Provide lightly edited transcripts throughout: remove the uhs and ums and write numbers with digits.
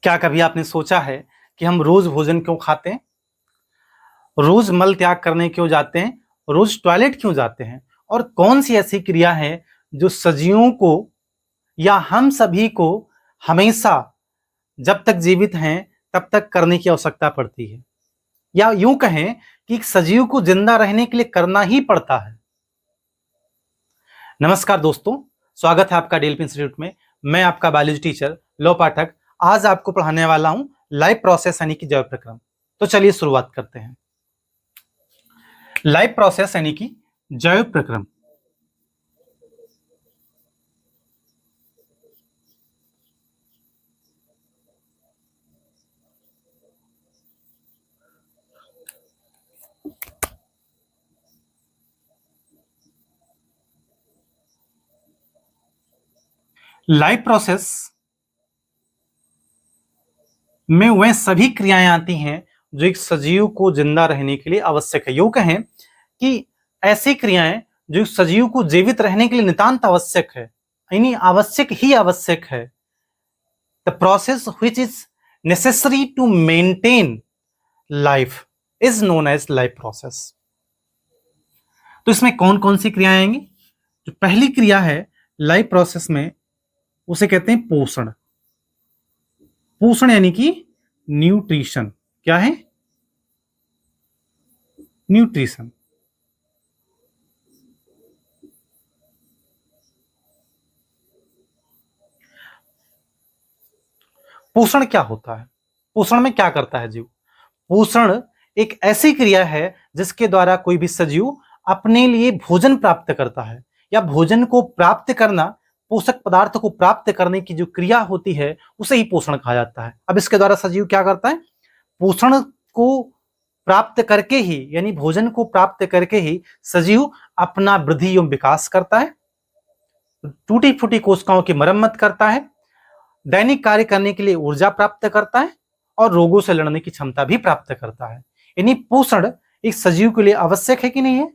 क्या कभी आपने सोचा है कि हम रोज भोजन क्यों खाते हैं, रोज मल त्याग करने क्यों जाते हैं, रोज टॉयलेट क्यों जाते हैं और कौन सी ऐसी क्रिया है जो सजीवों को या हम सभी को हमेशा जब तक जीवित हैं तब तक करने की आवश्यकता पड़ती है, या यूं कहें कि एक सजीव को जिंदा रहने के लिए करना ही पड़ता है। नमस्कार दोस्तों, स्वागत है आपका डेल्फी इंस्टीट्यूट में। मैं आपका बायोलॉजी टीचर लौ पाठक आज आपको पढ़ाने वाला हूं लाइफ प्रोसेस यानी कि जैव प्रक्रम। तो चलिए शुरुआत करते हैं। लाइफ प्रोसेस यानी कि जैव प्रक्रम। लाइफ प्रोसेस में वह सभी क्रियाएं आती हैं जो एक सजीव को जिंदा रहने के लिए आवश्यक है। यूं कहें कि ऐसी क्रियाएं जो एक सजीव को जीवित रहने के लिए नितांत आवश्यक है, यानी आवश्यक ही आवश्यक है। The process which is necessary to maintain life is known as life process. तो इसमें कौन कौन सी क्रियाएं आएंगी? जो पहली क्रिया है लाइफ प्रोसेस में उसे कहते हैं पोषण। पोषण यानी कि न्यूट्रिशन। क्या है? न्यूट्रिशन। पोषण क्या होता है? पोषण में क्या करता है जीव? पोषण एक ऐसी क्रिया है जिसके द्वारा कोई भी सजीव अपने लिए भोजन प्राप्त करता है, या भोजन को प्राप्त करना, पोषक पदार्थ को प्राप्त करने की जो क्रिया होती है उसे ही पोषण कहा जाता है। अब इसके द्वारा सजीव क्या करता है? पोषण को प्राप्त करके ही, यानी भोजन को प्राप्त करके ही सजीव अपना वृद्धि एवं विकास करता है, टूटी फूटी कोशिकाओं की मरम्मत करता है, दैनिक कार्य करने के लिए ऊर्जा प्राप्त करता है और रोगों से लड़ने की क्षमता भी प्राप्त करता है। यानी पोषण एक सजीव के लिए आवश्यक है कि नहीं है?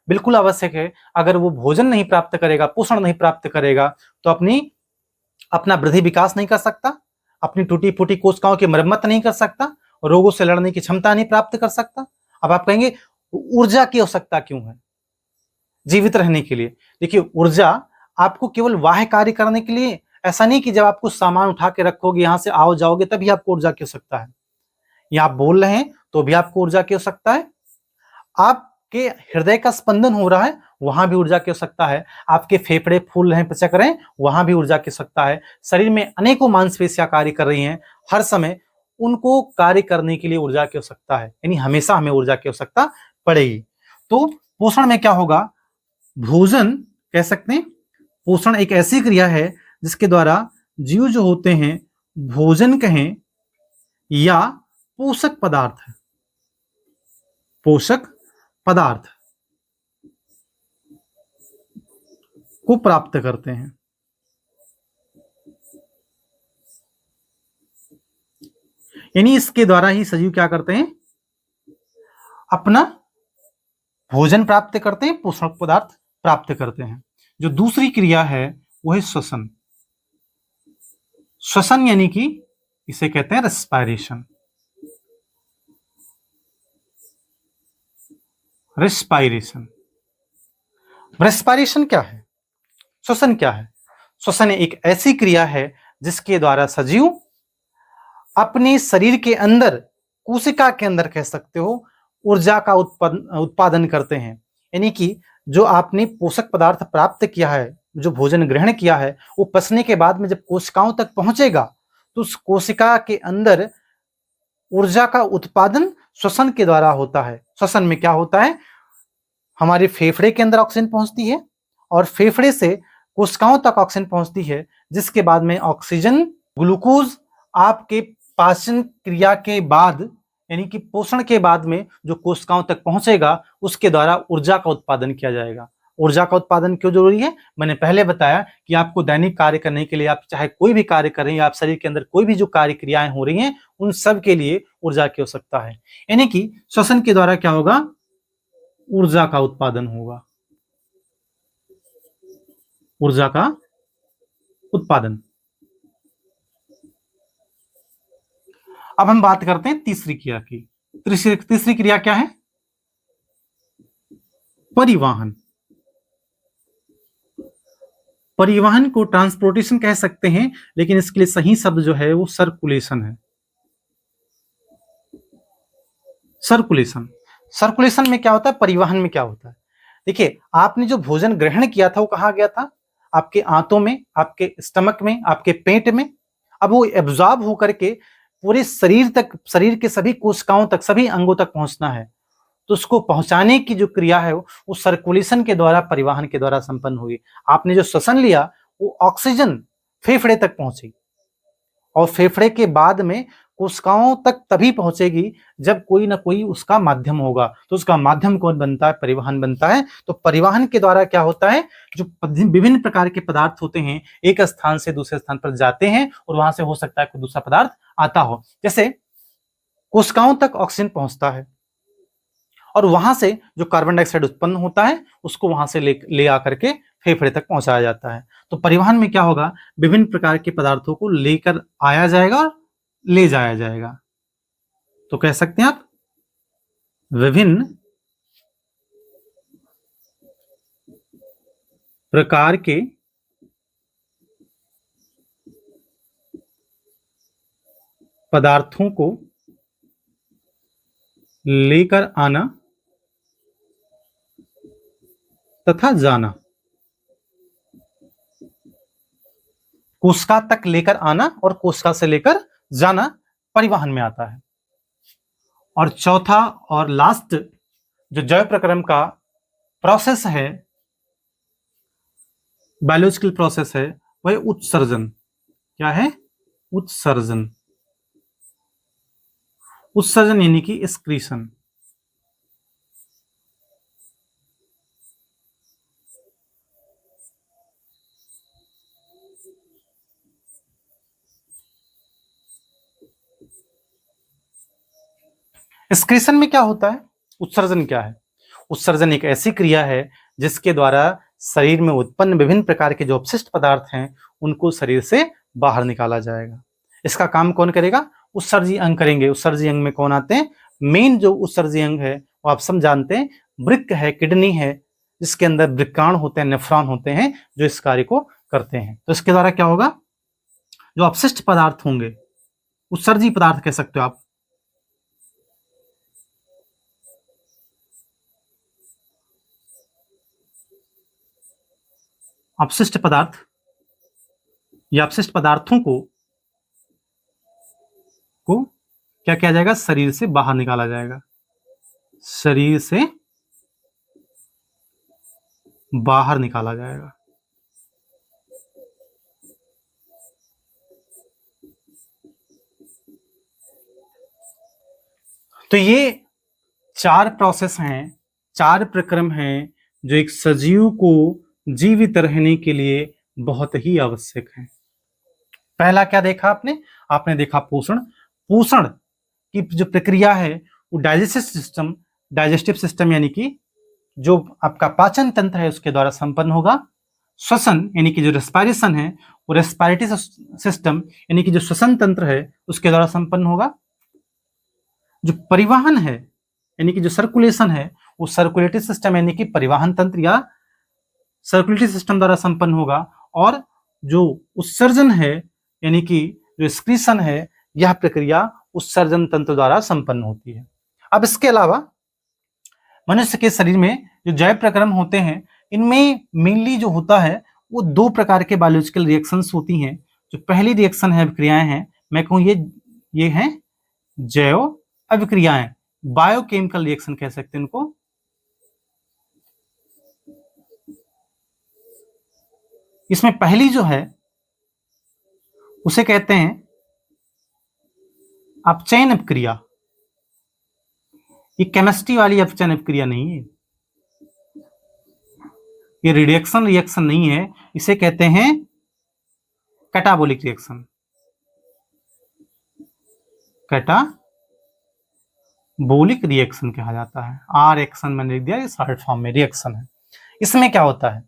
बिल्कुल आवश्यक है। अगर वो भोजन नहीं प्राप्त करेगा, पोषण नहीं प्राप्त करेगा, तो अपना वृद्धि विकास नहीं कर सकता, अपनी टूटी फूटी कोशिकाओं की मरम्मत नहीं कर सकता, रोगों से लड़ने की क्षमता नहीं प्राप्त कर सकता। अब आप कहेंगे ऊर्जा की आवश्यकता क्यों है जीवित रहने के लिए? देखिए, ऊर्जा आपको केवल बाह्य कार्य करने के लिए, ऐसा नहीं कि जब आप कुछ सामान उठा के रखोगे, यहां से आओ जाओगे तभी आपको ऊर्जा की आवश्यकता है। या आप बोल रहे हैं तो भी आपको ऊर्जा की आवश्यकता है। आपके हृदय का स्पंदन हो रहा है, वहां भी ऊर्जा की आवश्यकता है। आपके फेफड़े फूल रहे हैं, पचक रहे हैं, वहां भी ऊर्जा की आवश्यकता है। शरीर में अनेकों मांसपेशियां कार्य कर रही हैं, हर समय उनको कार्य करने के लिए ऊर्जा की आवश्यकता है, यानी हमेशा हमें ऊर्जा की आवश्यकता पड़ेगी। तो पोषण में क्या होगा? भोजन कह सकते हैं। पोषण एक ऐसी क्रिया है जिसके द्वारा जीव जो होते हैं भोजन कहें या पोषक पदार्थ, पोषक पदार्थ को प्राप्त करते हैं। यानी इसके द्वारा ही सजीव क्या करते हैं? अपना भोजन प्राप्त करते हैं, पोषक पदार्थ प्राप्त करते हैं। जो दूसरी क्रिया है वो है श्वसन। श्वसन यानी कि इसे कहते हैं रेस्पायरेशन। रेस्पायरेशन। रेस्पायरेशन क्या है? श्वसन क्या है? श्वसन एक ऐसी क्रिया है जिसके द्वारा सजीव अपने शरीर के अंदर, कोशिका के अंदर कह सकते हो, ऊर्जा का उत्पादन करते हैं। यानी कि जो आपने पोषक पदार्थ प्राप्त किया है, जो भोजन ग्रहण किया है, वो पचने के बाद में जब कोशिकाओं तक पहुंचेगा तो उस कोशिका के अंदर ऊर्जा का उत्पादन श्वसन के द्वारा होता है। श्वसन में क्या होता है? हमारे फेफड़े के अंदर ऑक्सीजन पहुंचती है और फेफड़े से कोशिकाओं तक ऑक्सीजन पहुंचती है, जिसके बाद में ऑक्सीजन, ग्लूकोज आपके पाचन क्रिया के बाद, यानी कि पोषण के बाद में जो कोशिकाओं तक पहुंचेगा, उसके द्वारा ऊर्जा का उत्पादन किया जाएगा। ऊर्जा का उत्पादन क्यों जरूरी है? मैंने पहले बताया कि आपको दैनिक कार्य करने के लिए, आप चाहे कोई भी कार्य कर रहे हैं, आप शरीर के अंदर कोई भी जो कार्य क्रियाएं हो रही हैं, उन सब के लिए ऊर्जा की आवश्यकता है। यानी कि श्वसन के द्वारा क्या होगा? ऊर्जा का उत्पादन होगा। ऊर्जा का उत्पादन। अब हम बात करते हैं तीसरी क्रिया की। तीसरी क्रिया क्या है? परिवहन। परिवहन को ट्रांसपोर्टेशन कह सकते हैं, लेकिन इसके लिए सही शब्द जो है वो सर्कुलेशन है। सर्कुलेशन। सर्कुलेशन में क्या होता है, परिवहन में क्या होता है? देखिए, आपने जो भोजन ग्रहण किया था वो कहाँ गया था? आपके आंतों में, आपके स्टमक में, आपके पेट में। अब वो एब्जॉर्ब होकर के पूरे शरीर तक, शरीर के सभी कोशिकाओं तक, सभी अंगों तक पहुंचना है। तो उसको पहुंचाने की जो क्रिया है वो सर्कुलेशन के द्वारा, परिवहन के द्वारा संपन्न हुई। आपने जो श्वसन लिया वो ऑक्सीजन फेफड़े तक पहुंची, और फेफड़े के बाद में कोशिकाओं तक तभी पहुंचेगी जब कोई ना कोई उसका माध्यम होगा। तो उसका माध्यम कौन बनता है? परिवहन बनता है। तो परिवहन के द्वारा क्या होता है, जो विभिन्न प्रकार के पदार्थ होते हैं एक स्थान से दूसरे स्थान पर जाते हैं, और वहां से हो सकता है कोई दूसरा पदार्थ आता हो। जैसे कोशिकाओं तक ऑक्सीजन पहुंचता है, और वहां से जो कार्बन डाइऑक्साइड उत्पन्न होता है उसको वहां से ले आकर के फेफड़े तक पहुंचाया जाता है। तो परिवहन में क्या होगा, विभिन्न प्रकार के पदार्थों को लेकर आया जाएगा और ले जाया जाएगा। तो कह सकते हैं आप विभिन्न प्रकार के पदार्थों को लेकर आना तथा जाना। कोशिका तक लेकर आना और कोशिका से लेकर जाना परिवहन में आता है। और चौथा और लास्ट जो जैव प्रक्रम का प्रोसेस है, बायोलॉजिकल प्रोसेस है, वह उत्सर्जन। क्या है? उत्सर्जन। उत्सर्जन यानी कि एक्सक्रीशन। एक्सक्रीशन में क्या होता है? उत्सर्जन क्या है? उत्सर्जन एक ऐसी क्रिया है जिसके द्वारा शरीर में उत्पन्न विभिन्न प्रकार के जो अपशिष्ट पदार्थ हैं उनको शरीर से बाहर निकाला जाएगा। इसका काम कौन करेगा? उत्सर्जी अंग करेंगे। उत्सर्जी अंग में कौन आते हैं? मेन जो उत्सर्जी अंग है वो आप सब जानते हैं, वृक्क है, किडनी है, जिसके अंदर वृक्काण होते हैं, नेफ्रॉन होते हैं, जो इस कार्य को करते हैं। तो इसके द्वारा क्या होगा, जो अपशिष्ट पदार्थ होंगे, उत्सर्जी पदार्थ कह सकते हो आप, अपशिष्ट पदार्थ या अपशिष्ट पदार्थों को क्या किया जाएगा? शरीर से बाहर निकाला जाएगा। शरीर से बाहर निकाला जाएगा। तो ये 4 प्रोसेस हैं, 4 प्रक्रम हैं जो एक सजीव को जीवित रहने के लिए बहुत ही आवश्यक है। पहला क्या देखा आपने? आपने देखा पोषण। पोषण की जो प्रक्रिया है वो डाइजेस्टिव सिस्टम यानी कि जो आपका पाचन तंत्र है उसके द्वारा संपन्न होगा। श्वसन यानी कि जो रेस्पिरेशन है वो रेस्पिरेटरी सिस्टम यानी कि जो श्वसन तंत्र है उसके द्वारा संपन्न होगा। जो परिवहन है यानी कि जो सर्कुलेशन है वो सर्कुलेटरी सिस्टम यानी कि परिवहन तंत्र या सर्कुलेटरी सिस्टम द्वारा संपन्न होगा। और जो उत्सर्जन है यानी कि जो एक्सक्रीशन है, यह प्रक्रिया उत्सर्जन तंत्र द्वारा संपन्न होती है। अब इसके अलावा मनुष्य के शरीर में जो जैव प्रक्रम होते हैं, इनमें मेनली जो होता है वो 2 प्रकार के बायोलॉजिकल रिएक्शंस होती हैं। जो पहली रिएक्शन है, अभिक्रियाएं हैं, मैं कहूँ ये हैं जैव अभिक्रियाएं, बायोकेमिकल रिएक्शन कह सकते हैं इनको। इसमें पहली जो है उसे कहते हैं अपचयन अभिक्रिया। ये केमिस्ट्री वाली अपचयन अभिक्रिया नहीं है, ये रिएक्शन नहीं है, इसे कहते हैं कैटाबोलिक रिएक्शन। कैटाबोलिक रिएक्शन कहा जाता है। आर एक्शन मैंने लिख दिया, ये शॉर्ट फॉर्म में रिएक्शन है। इसमें क्या होता है,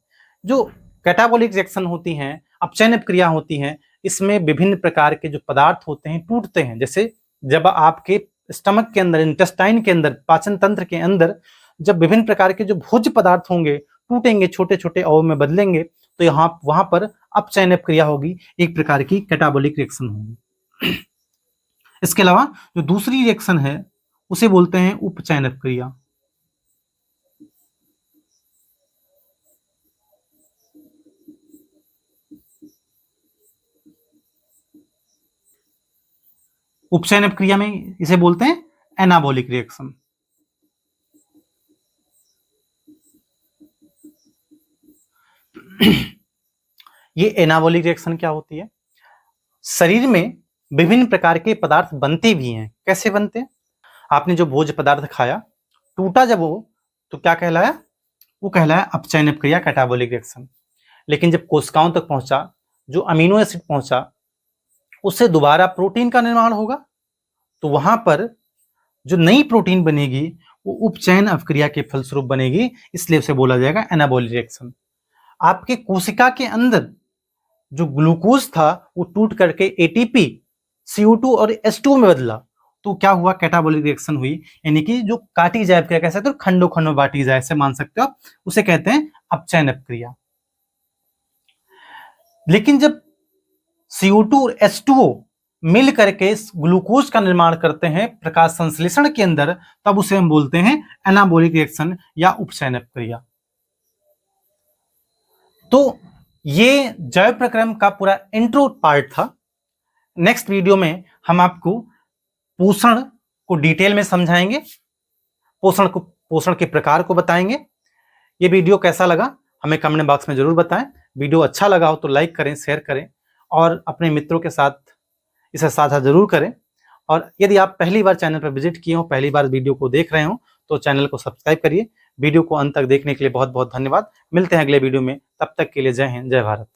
जो कैटाबोलिक रिएक्शन होती हैं, अपचयन क्रिया होती हैं, इसमें विभिन्न प्रकार के जो पदार्थ होते हैं टूटते हैं। जैसे जब आपके स्टमक के अंदर, इंटेस्टाइन के अंदर, पाचन तंत्र के अंदर जब विभिन्न प्रकार के जो भोज्य पदार्थ होंगे टूटेंगे, छोटे छोटे अवयव में बदलेंगे, तो यहाँ वहां पर अपचयन क्रिया होगी, एक प्रकार की कैटाबोलिक रिएक्शन होगी। इसके अलावा जो दूसरी रिएक्शन है उसे बोलते हैं उपचयन क्रिया। उपचयन क्रिया में इसे बोलते हैं एनाबॉलिक रिएक्शन। ये एनाबॉलिक रिएक्शन क्या होती है? शरीर में विभिन्न प्रकार के पदार्थ बनते भी हैं। कैसे बनते हैं? आपने जो भोज्य पदार्थ खाया, टूटा जब वो, तो क्या कहलाया? वो कहलाया अपचयन क्रिया, कैटाबॉलिक रिएक्शन। लेकिन जब कोशिकाओं तक पहुंचा, जो अमीनो एसिड पहुंचा, उससे दोबारा प्रोटीन का निर्माण होगा, तो वहां पर जो नई प्रोटीन बनेगी वो उपचयन अवक्रिया के फलस्वरूप बनेगी, इसलिए उसे बोला जाएगा एनाबॉलिक रिएक्शन। आपके कोशिका के अंदर जो ग्लूकोज था वो टूट करके एटीपी, CO2 और H2 में बदला, तो क्या हुआ? कैटाबॉलिक रिएक्शन हुई। यानी कि जो काटी जाए क्रिया, कह सकते हो खंडों खंडों बांटी जाए, ऐसे मान सकते हो आप, उसे कहते हैं अपचयन क्रिया। लेकिन जब CO2 और H2O मिल करके ग्लूकोज का निर्माण करते हैं प्रकाश संश्लेषण के अंदर, तब उसे हम बोलते हैं एनाबॉलिक रिएक्शन या उपचयन क्रिया। तो ये जैव प्रक्रम का पूरा इंट्रो पार्ट था। नेक्स्ट वीडियो में हम आपको पोषण को डिटेल में समझाएंगे, पोषण के प्रकार को बताएंगे। ये वीडियो कैसा लगा हमें कमेंट बॉक्स में जरूर बताएं। वीडियो अच्छा लगा हो तो लाइक करें, शेयर करें और अपने मित्रों के साथ इसे साझा जरूर करें। और यदि आप पहली बार चैनल पर विजिट किए हो, पहली बार वीडियो को देख रहे हो, तो चैनल को सब्सक्राइब करिए। वीडियो को अंत तक देखने के लिए बहुत बहुत धन्यवाद। मिलते हैं अगले वीडियो में, तब तक के लिए जय हिंद, जय भारत।